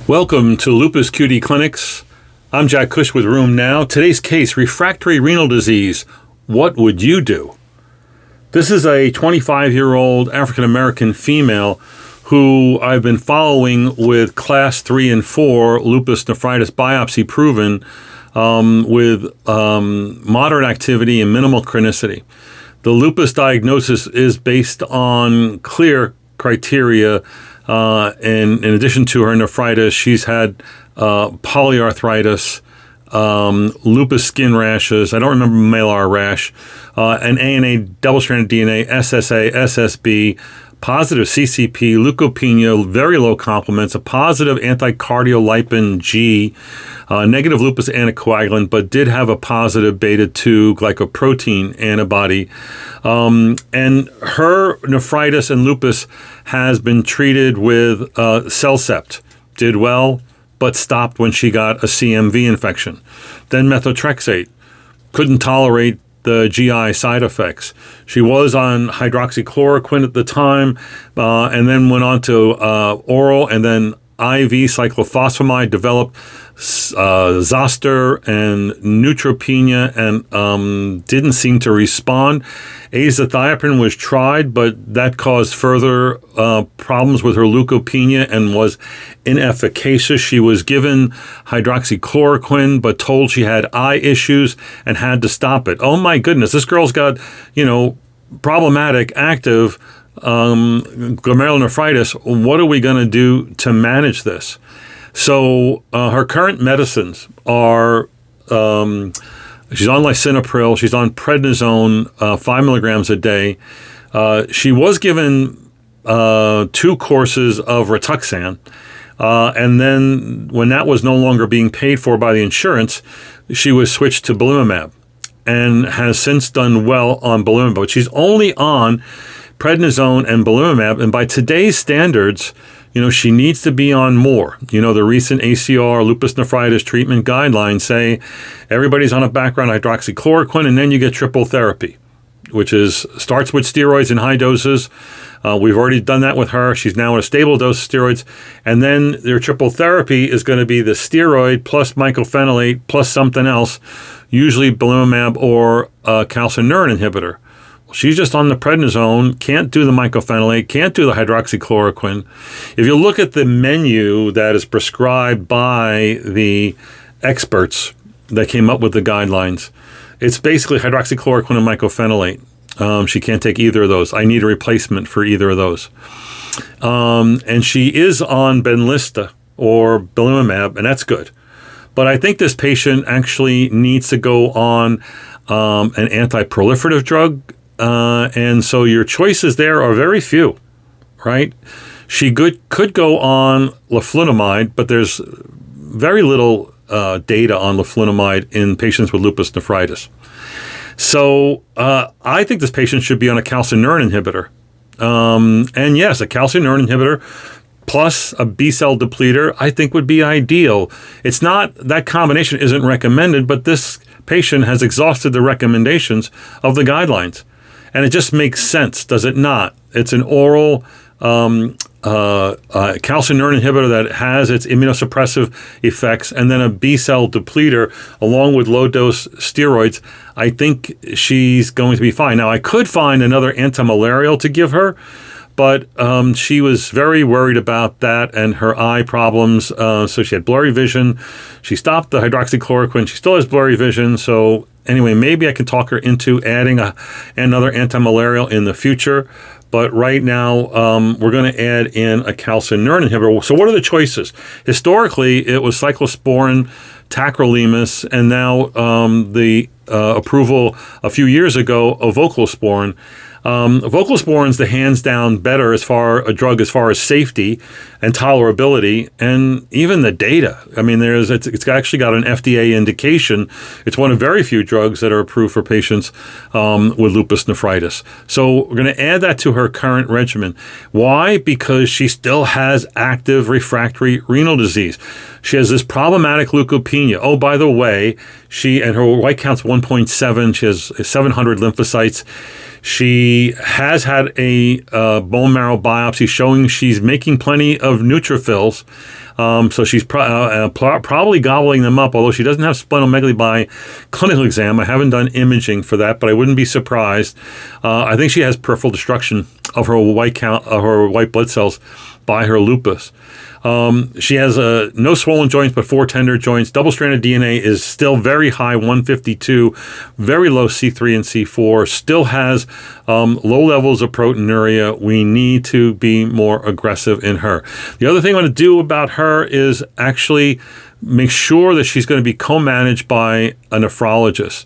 Welcome to Lupus QD Clinics. I'm Jack Cush with Room Now. Today's case, refractory renal disease. What would you do? This is a 25-year-old African-American female who I've been following with class 3 and 4 lupus nephritis biopsy proven with moderate activity and minimal chronicity. The lupus diagnosis is based on clear criteria. In addition to her nephritis, she's had polyarthritis, lupus skin rashes, I don't remember malar rash, an ANA double-stranded DNA, SSA, SSB, positive CCP, leukopenia, very low complements, a positive anticardiolipin G, negative lupus anticoagulant, but did have a positive beta-2 glycoprotein antibody. And her nephritis and lupus has been treated with Cellcept. Did well, but stopped when she got a CMV infection. Then methotrexate. Couldn't tolerate the GI side effects. She was on hydroxychloroquine at the time, and then went on to oral and then IV cyclophosphamide, developed zoster and neutropenia, and didn't seem to respond. Azathioprine was tried, but that caused further problems with her leukopenia and was inefficacious. She was given hydroxychloroquine, but told she had eye issues and had to stop it. Oh my goodness, this girl's got, problematic active glomerulonephritis. What are we going to do to manage this? So her current medicines are, she's on lisinopril, she's on prednisone, 5 milligrams a day. She was given 2 courses of Rituxan, and then when that was no longer being paid for by the insurance, she was switched to belimumab and has since done well on belimumab. But she's only on prednisone and belimumab, and by today's standards, she needs to be on more. The recent ACR lupus nephritis treatment guidelines say everybody's on a background hydroxychloroquine, and then you get triple therapy, which starts with steroids in high doses. We've already done that with her. She's now at a stable dose of steroids. And then their triple therapy is going to be the steroid plus mycophenolate plus something else, usually belimumab or a calcineurin inhibitor. She's just on the prednisone, can't do the mycophenolate, can't do the hydroxychloroquine. If you look at the menu that is prescribed by the experts that came up with the guidelines, it's basically hydroxychloroquine and mycophenolate. She can't take either of those. I need a replacement for either of those. And she is on Benlysta or belimumab, and that's good. But I think this patient actually needs to go on an anti-proliferative drug. And so your choices there are very few, right? She could go on leflunomide, but there's very little data on leflunomide in patients with lupus nephritis. So I think this patient should be on a calcineurin inhibitor. And yes, a calcineurin inhibitor plus a B-cell depleter I think would be ideal. It's not, that combination isn't recommended, but this patient has exhausted the recommendations of the guidelines. And it just makes sense, does it not? It's an oral calcineurin inhibitor that has its immunosuppressive effects, and then a B-cell depleter along with low-dose steroids. I think she's going to be fine. Now, I could find another antimalarial to give her, but she was very worried about that and her eye problems. So she had blurry vision. She stopped the hydroxychloroquine. She still has blurry vision. So anyway, maybe I can talk her into adding another antimalarial in the future. But right now, we're going to add in a calcineurin inhibitor. So what are the choices? Historically, it was cyclosporin, tacrolimus, and now the approval a few years ago of voclosporin. Voclosporin's the hands down better as far as safety and tolerability, and even the data. I mean, it's actually got an FDA indication. It's one of very few drugs that are approved for patients with lupus nephritis. So we're going to add that to her current regimen. Why? Because she still has active refractory renal disease. She has this problematic leukopenia. Oh, by the way, her white count's 1.7. She has 700 lymphocytes. She has had a bone marrow biopsy showing she's making plenty of neutrophils. So she's probably gobbling them up, although she doesn't have splenomegaly by clinical exam. I haven't done imaging for that, but I wouldn't be surprised. I think she has peripheral destruction of her white blood cells by her lupus. She has no swollen joints, but 4 tender joints. Double-stranded DNA is still very high, 152, very low C3 and C4, still has low levels of proteinuria. We need to be more aggressive in her. The other thing I want to do about her is actually make sure that she's going to be co-managed by a nephrologist.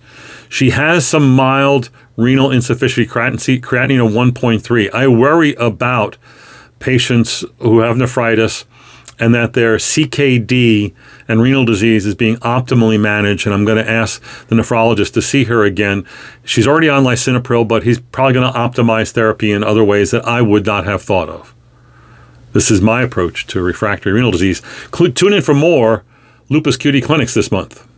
She has some mild renal insufficiency, creatinine of 1.3. I worry about patients who have nephritis and that their CKD and renal disease is being optimally managed, and I'm going to ask the nephrologist to see her again. She's already on lisinopril, but he's probably going to optimize therapy in other ways that I would not have thought of. This is my approach to refractory renal disease. Tune in for more Lupus QD clinics this month.